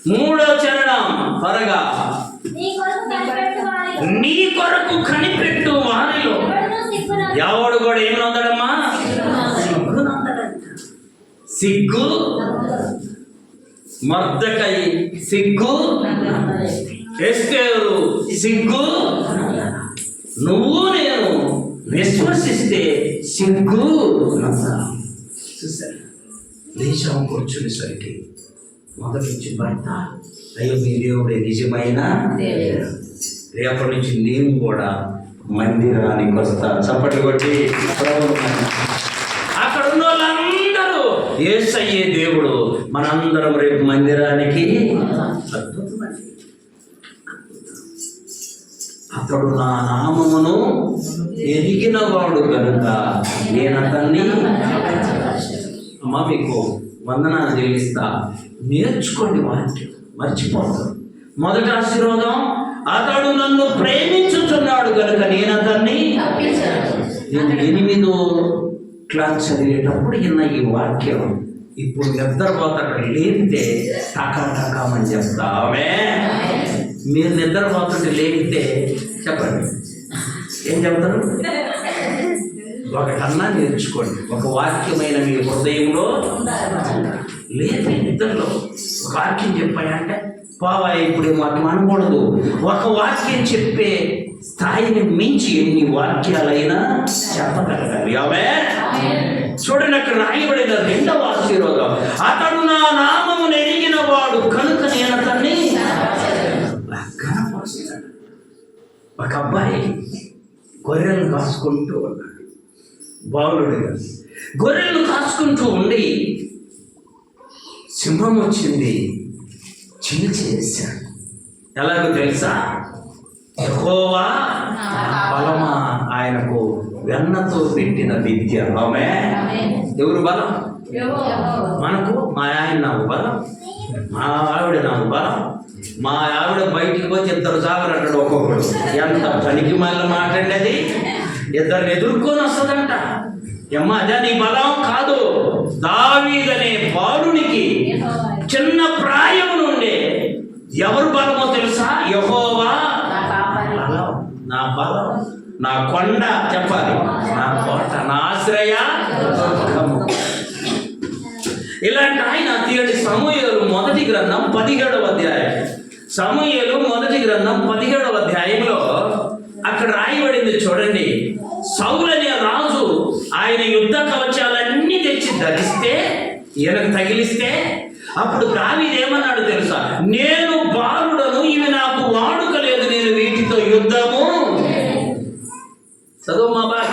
3వ చరణం త్వరగా. నీ కొరకు కనిపెట్టు వారిలో ఎవడు కూడా ఏమి నొందడమ్మా? సిగ్గు. మొర్దెకై సిగ్గు, ఎస్తేరు సిగ్గు, నువ్వు నేను విశ్వసిస్తే సిగ్గు. చూసారు, లేచాము కూర్చునేసరికి మొదటి నుంచి భర్త, అయ్యో మీ దేవుడే నిజమైన రేపటి నుంచి నేను కూడా మందిరానికి వస్తా. చప్పట్లు కొట్టి అక్కడ ఉన్న వాళ్ళందరూ యేసయ్యే దేవుడు, మనందరం రేపు మందిరానికి. అతడు నా నామమును ఎరిగిన వాడు కనుక నేను అతన్ని. అమ్మా మీకు వందనాలు చెల్లిస్తా, నేర్చుకోండి వాక్యం, మర్చిపోతారు. మొదటి ఆశీర్వాదం, అతడు నన్ను ప్రేమించుతున్నాడు కనుక నేను అతన్ని. నేను 8వ క్లాస్ చదివేటప్పుడు విన్న ఈ వాక్యం ఇప్పుడు నిద్రపోతే అక్కడ లేపితే టకామని చెప్తామే. మీరు నిద్రపోతుంటే లేపితే చెప్పండి ఏం చెప్తారు? ఒకటన్నా నేర్చుకోండి, ఒక వాక్యమైన మీ హృదయంలో లేపి నిద్రలో ఒక వాక్యం చెప్పాయంటే పోవా ఇప్పుడు మాకు అనకూడదు. ఒక వాక్యం చెప్పే స్థాయిని మించి ఎన్ని వాక్యాలైనా చెప్పగలగాలి. ఆమె చూడండి, అక్కడ రాయబడిన 2వ ఆశీర్వాదం, అతడు నా నామము ఎరిగిన వాడు కనుక నేను అతన్ని ఘనపరుస్తాడు. ఒక అబ్బాయి గొర్రెలు కాసుకుంటూ ఉన్నాడు, బాలుడుగా గొర్రెలు కాసుకుంటూ ఉండి సింహం వచ్చింది, చీల్చేశాడు. ఎలాగో తెలుసా? యెహోవా బలమా, ఆయనకు వెన్నతో పెట్టిన విద్య. ఆమె ఎవరు బలం? మనకు మా ఆయన నాకు బలం, మా ఆవిడ నాకు బలం. మా ఆవిడ బయటికి పోతే 2 సార్లు అంటాడు ఒక్కొక్కడు. ఎంత పనికి మళ్ళీ మాట్లాడేది, 2 ఎదుర్కొని వస్తుందంట. అమ్మ అదే నీ బలం కాదు. దావీదనే బాలునికి చిన్న ప్రాయం నుండే ఎవరు బలమో తెలుసా? యెహోవా బలం, నా బలం, నా కొండ, చెప్పాలి, నా కోట, నా ఆశ్రయ దుర్గము. ఇలాంటి ఆయన తీయటి సమూయేలు మొదటి గ్రంథం 17వ అధ్యాయం. సమూయేలు మొదటి గ్రంథం 17వ అధ్యాయంలో అక్కడ రాయబడింది చూడండి. సౌలు అనే రాజు ఆయన యుద్ధ కవచాలన్నీ తెచ్చి ధరిస్తే, ఈయనకు తగిలిస్తే, అప్పుడు దావీదు ఏమన్నాడు తెలుసా? నేను బాలుడను, ఇవి నాకు వాడుక లేదు, నేను వీటితో యుద్ధము చదువు మా బాయ్.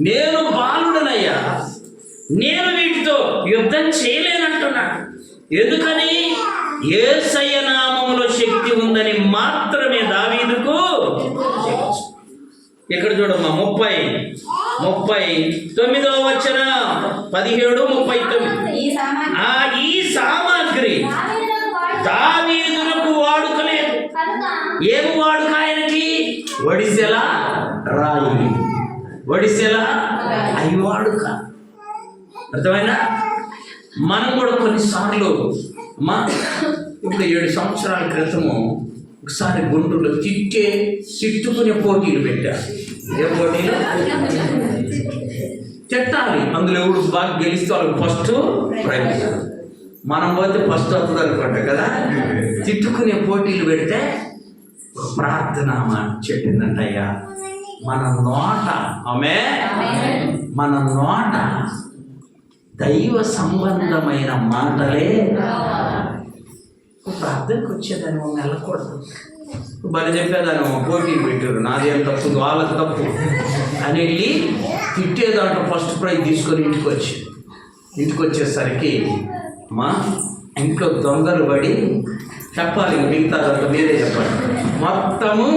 నేను బాలుడనయ్యా, నేను వీటితో యుద్ధం చేయలేనంటున్నాడు. ఎందుకని? యేసయ్య నామములో శక్తి ఉందని మాత్రమే దావీదుకు. ఇక్కడ చూడమ్మా 39వ వచనం, 17:39. ఈ సామాగ్రి దావీదునకు వాడుకలేదు. ఏమి వాడుక ఆయనకి? ఒడిసెల రాయి, ఒడిసెల అయి వాడుక. అర్థమైనా? మనం కూడా కొన్నిసార్లు ఇప్పుడు 7 సంవత్సరాల క్రితము ఒకసారి గుంటూరులో తిట్టుకునే పోటీలు పెట్టారు. ఏ పోటీలు? తిట్టాలి, అందులో ఎవడు బాగా గెలిస్తే వాళ్ళకి ఫస్ట్ ప్రైజ్. మనం పోతే ఫస్ట్ అవుతుంది అనుకుంటా కదా. తిట్టుకునే పోటీలు పెడితే ప్రార్థన చెప్పిందంటయ్యా, మన నోట మన నోట దైవ సంబంధమైన మాటలే. ప్రార్థనకు వచ్చేదాన్ని వెళ్ళకూడదు. బలి చెప్పేదాన్ని పోటీలు పెట్టారు, నాదేం తప్పు, వాళ్ళకి తప్పు అని వెళ్ళి తిట్టేదాంట్లో ఫస్ట్ ప్రైజ్ తీసుకొని ఇంటికి వచ్చేసరికి మా ఇంట్లో దొంగలు పడి, చెప్పాలి మిగతా దాంట్లో మీరే చెప్పండి, మొత్తము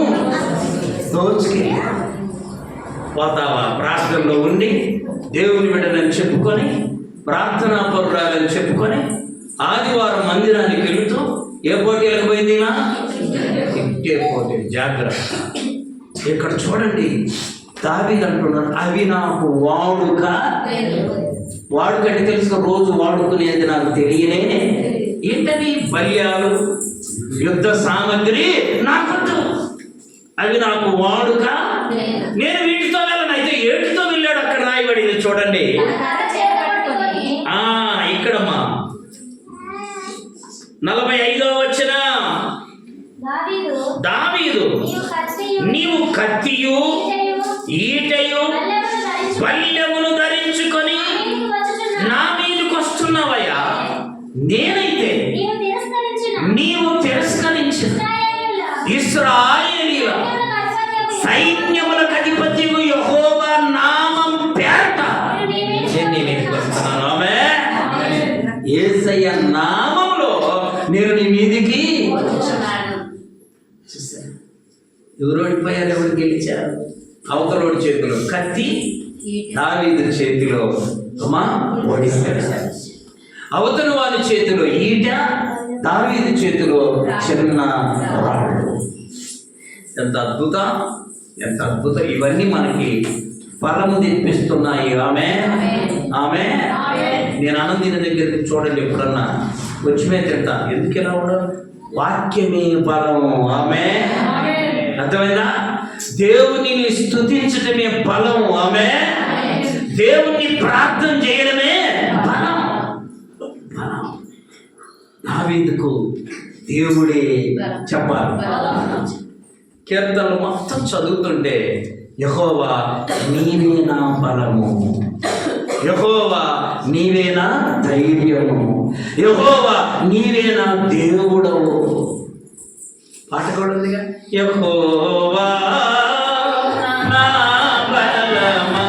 దోచుకెళ్ళి పోతావా? ప్రార్థనలో ఉండి దేవుని బిడ్డలని చెప్పుకొని, ప్రార్థనా పరురాలని చెప్పుకొని, ఆదివారం మందిరానికి వెళుతూ ఏ పోటీలకు పోయింది? తిట్టే పోటీ. జాగ్రత్త. ఇక్కడ చూడండి, దావీదు అంటున్నాడు, అవి నాకు వాడుక. వాడుకంటే తెలుసు, రోజు వాడుకునేది నాకు తెలియనే. ఏంటవి? బల్యాలు, యుద్ధ సామగ్రి నాకొద్దు, అవి నాకు వాడుక, నేను వీటితో వెళ్ళను. అయితే ఏటితో వెళ్ళాడు? అక్కడ రాయబడింది చూడండి. ఇక్కడమ్మా 45వ వచనం, దావీదు నీవు కత్తియు ఈటయు బల్యమును ధరించుకొని నా మీదకు వస్తున్నావయ్యా. నేనైతే నీవు తిరస్కరించిన ఇశ్రాయేలీయుల సైన్యములకు అధిపతియు యెహోవా నామం పేరట నేను మీదకి వస్తున్నాను. యేసయ్య నామములో నేను నీ మీదికి చూశాను. ఎవరు ఓడిపోయారు, ఎవరు గెలిచారు? అవతలోడి చేతిలో కత్తి, దావీదు చేతిలో ఒడిసెల. అవతల వారి చేతిలో ఈట, దావీదు చేతిలో చిన్న రాళ్ళు. ఎంత అద్భుతం, ఎంత అద్భుతం! ఇవన్నీ మనకి ఫలము తెప్పిస్తున్నాయి. ఆమె నేను ఆనందిన దగ్గరికి చూడండి, ఎప్పుడన్నా వచ్చి మీద తింటా. ఎందుకు ఇలా ఉండదు? వాక్యమే బలం. అర్థమైందా? దేవుని స్తుతించటమే బలం. దేవుణ్ణి ప్రార్థన చేయడమే బలం. దావీదుకు దేవుడే చెప్పాలి. కీర్తనలు మొత్తం చదువుతుంటే యెహోవా నీవే నా బలము, యెహోవా నీవే నా ధైర్యము, యెహోవా నీవే నా దేవుడవు. పాట కూడా ఉందిగా, యెహోవా నా బలమా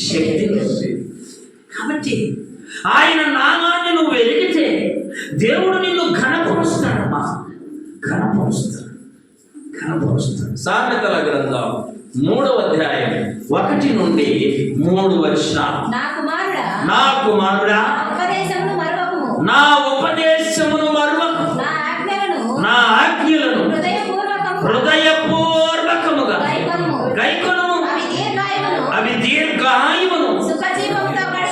శక్తి ఉంది. కాబట్టి ఆయన నామాన్ని నువ్వు వెలిగితే దేవుడు నిన్ను ఘనపరుస్తాడమ్మా, ఘనపరుస్తాడు. సామెతల గ్రంథం 3వ అధ్యాయం 1 నుండి 3 వచనాలు. నా కుమారుడా నా ఉపదేశమును మరువకు, నా ఆజ్ఞలను హృదయపూర్వకముగా గైకొనుము, అవి దీర్ఘాయువును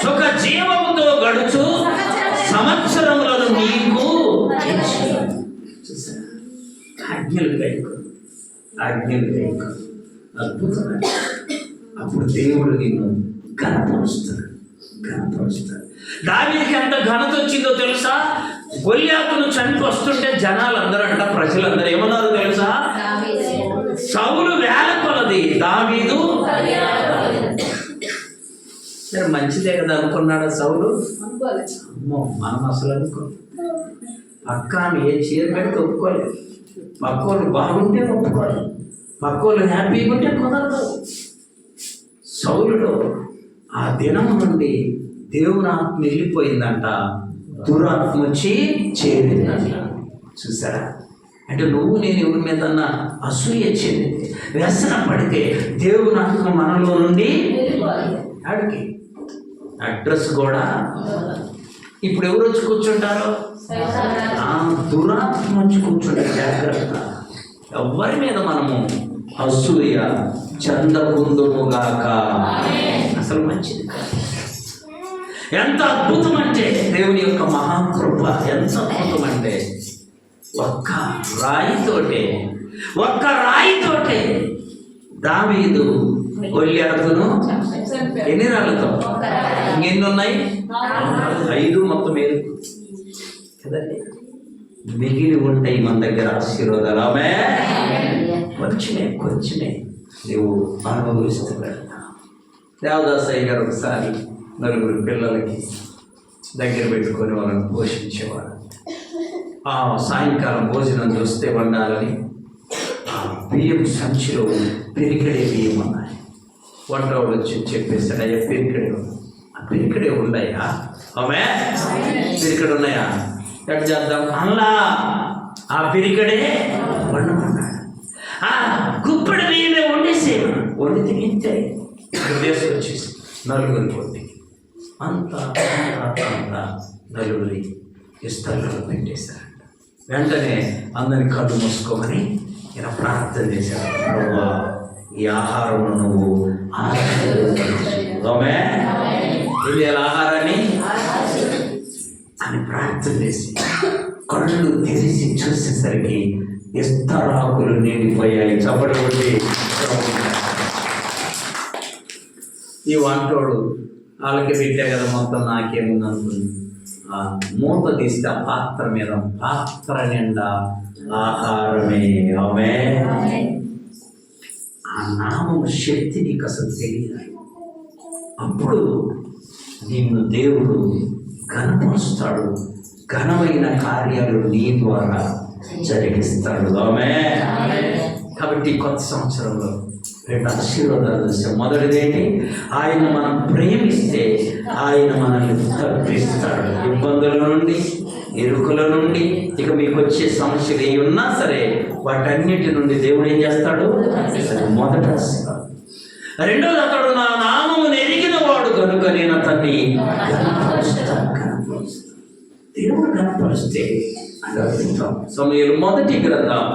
సుఖ జీవముతో గడుచు సంవత్సరములను నీకు ఆజ్ఞలు గైకొను, ఆజ్ఞలు గైకొను. అద్భుతమైన అప్పుడు దేవుడు నిన్ను ఘనపరుస్తాడు. దావీదుకి ఎంత ఘనత వచ్చిందో తెలుసా? గొల్యాతును చంపి వస్తుంటే జనాలు అందరూ అంట, ప్రజలందరూ ఏమన్నారు తెలుసా? సౌలు వేల కొలది, దావీదు సరే మంచిదే కదా అనుకున్నాడా సౌలు? అమ్మో, మనం అసలు అనుకో. పక్క ఆమె ఏ చీర కడితే ఒప్పుకోలేదు, పక్కోళ్ళు బాగుంటే ఒప్పుకోలేదు, పక్కోళ్ళు హ్యాపీగా ఉంటే కుదరదు. సౌలులో ఆ దినం నుండి దేవుని ఆత్మ వెళ్ళిపోయిందంట, దురాత్మ వచ్చి చేరిందంట. చూసారా? అంటే నువ్వు నేను ఎవరి మీద అసూయ చెందితే, వ్యసన పడితే దేవుని ఆత్మ మనలో నుండి ఆడికి అడ్రస్ కూడా. ఇప్పుడు ఎవరు వచ్చి కూర్చుంటారో? దురాత్మ వచ్చి కూర్చుంటారు. జాగ్రత్త, ఎవరి మీద మనము అసూయ చందకుందుముగాక. అసలు మంచిది కాదు. ఎంత అద్భుతం అంటే దేవుని యొక్క మహాకృప ఎంత అద్భుతం అంటే ఒక్క రాయితోటే దావీదు గొల్యాతును ఎన్ని రాళ్ళతో, ఇంకెన్ని ఉన్నాయి? 5 మొత్తం ఏది కదండి. మిగిలి ఉంటాయి మన దగ్గర ఆశీర్వాదాలు. ఆమె కొంచెమే నువ్వు అనుభవిస్తున్నాడు. దేవదాసయ్య గారు ఒకసారి 4 పిల్లలకి దగ్గర పెట్టుకొని వాళ్ళని పోషించేవాడు. సాయంకాలం భోజనం చూస్తే వండాలని బియ్యం సంచిలో పెరికడే బియ్యం ఉన్నాయి. వంటవాడు వచ్చి చెప్పేస్తాడు, అయ్యా పెరికడే ఉన్నాయా? ఆమె పెరికడు ఉన్నాయా? ఎట్లా చేద్దాం అలా ఆ పెరికడే వండమన్నాడు. గుప్పడి బియ్యమే వండి తినింటే తీసుకొచ్చేసి 4 కొద్ది అంతా 4 ఇస్తాల్లో పెట్టేశారంట. వెంటనే అందరిని కళ్ళు మూసుకోమని ఈయన ప్రార్థన చేశాడు, ప్రభువా ఈ ఆహారం నువ్వు ఆహారాన్ని అని ప్రార్థన చేసి కళ్ళు తెరిచి చూసేసరికి ఇస్తరాకులు నిండిపోయాయి. చప్పటి కొట్టి ఈ వంటోడు వాళ్ళకి పెట్టే కదా మొత్తం నాకేముంది అనుకుంది. మూత తీస్తే పాత్ర నిండా ఆహారమే. ఆమె ఆ నామం శక్తి నీకు అసలు తెలియదు. అప్పుడు నిన్ను దేవుడు ఘనపరుస్తాడు, ఘనమైన కార్యాలు నీ ద్వారా జరిగిస్తాడు. ఆమె కాబట్టి కొత్త సంవత్సరంలో 2 ఆశీర్వాదాలు వస్తాయి. మొదటిదేంటి? ఆయన మనం ప్రేమిస్తే ఆయన మనల్ని తప్పిస్తాడు ఇబ్బందుల నుండి, ఇరుకుల నుండి. ఇక మీకు వచ్చే సమస్యలు ఏ ఉన్నా సరే వాటన్నిటి నుండి దేవుడు ఏం చేస్తాడు? మొదట రెండోది, అతడు నా నామమును ఎరిగిన వాడు కనుక నేను అతన్ని దేవుడు కనపరిస్తే అది అద్భుతం. సమూయేలు మొదటి గ్రంథం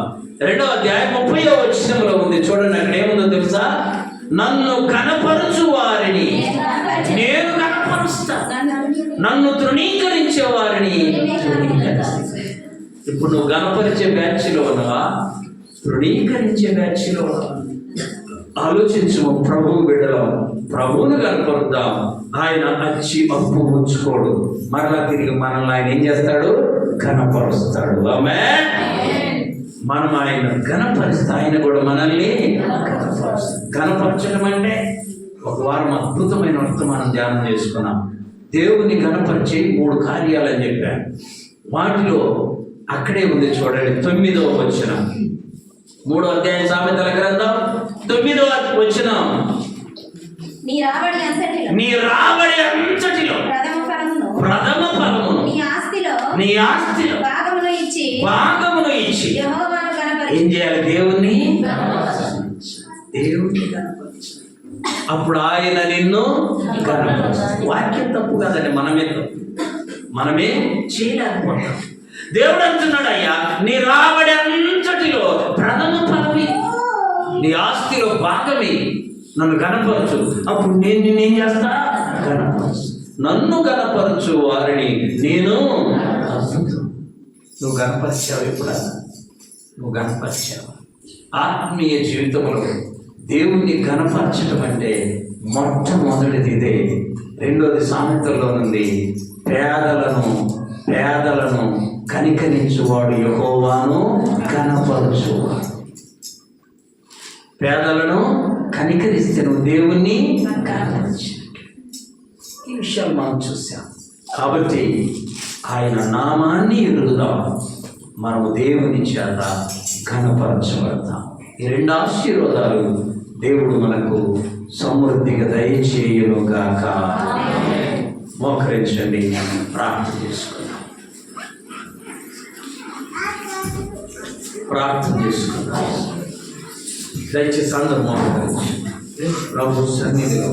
2వ అధ్యాయం 30వ వచనంలో ఉంది. చూడండి, అక్కడ ఏముందో తెలుసా? నన్ను కనపరచు వారిని నేను కనపరుస్తా, నన్ను తృణీకరించే వారిని. ఇప్పుడు నువ్వు కనపరిచే బ్యాచ్లో ఉన్నావా, తృణీకరించే బ్యాచ్లో ఉన్నావా? ఆలోచించు. ప్రభువు బిడ్డలో ప్రభువును కనపరుద్దాం. ఆయన వచ్చి అప్పు ఉంచుకోడు, మరలా తిరిగి మనల్ని ఆయన ఏం చేస్తాడు? కనపరుస్తాడు. ఆమేన్. మనం ఆయన ఘనపరిస్తే ఆయన కూడా మనల్ని ఘనపరచడం అంటే ఒక వారం అద్భుతమైన వర్తమానం ధ్యానం చేసుకున్నాం. దేవుని ఘనపరిచే 3 కార్యాలని చెప్పాను. వాటిలో అక్కడే ఉంది చూడండి, 9వ వచనం, 3వ అధ్యాయం సామెతల గ్రంథం 9వ వచనం. నీ రాబడి అంతటిలో నీ రాబడి అంతటిలో ప్రథమ ఫలమును నీ ఆస్తిలో భాగమును ఇచ్చి యెహోవాను కనపరచు. ఏం చేయాలి? దేవుణ్ణి కనపరచు. అప్పుడు ఆయన నిన్ను కనపరచు. వాక్యం తప్పు కాదండి, మనమే తప్పు, మనమే చేయలేకపోతాం. దేవుడు అంటున్నాడు, అయ్యా నీ రాబడి అంతటిలో ప్రథమ ఫలమే, నీ ఆస్తిలో భాగమే, నన్ను కనపరచు. అప్పుడు నేను నిన్నేం చేస్తా? కనపరచు. నన్ను కనపరచు వారిని నేను. నువ్వు కనపరిచావు ఎప్పుడా? నువ్వు కనపరిచావు. ఆత్మీయ జీవితంలో దేవుణ్ణి కనపరచడం అంటే మొట్టమొదటిది ఇదే. రెండోది సామెతల్లో నుండి పేదలను కనికరించువాడు యెహోవాను కనపరచువాడు. పేదలను కనికరిస్తే నువ్వు దేవుణ్ణి కనపరచు. ఈ విషయాలు మనం చూసాం. కాబట్టి ఆయన నామాన్ని ఎరుగుదాం, మనము దేవుని చేత ఘనపరచబడతాం. ఈ రెండు ఆశీర్వాదాలు దేవుడు మనకు సమృద్ధిగా దయచేయునుగాక. మోకరించండి, ప్రార్థన చేసుకుందాం. దయచేసి అందరూ మోకరించండి. ప్రభు సన్నిధిలో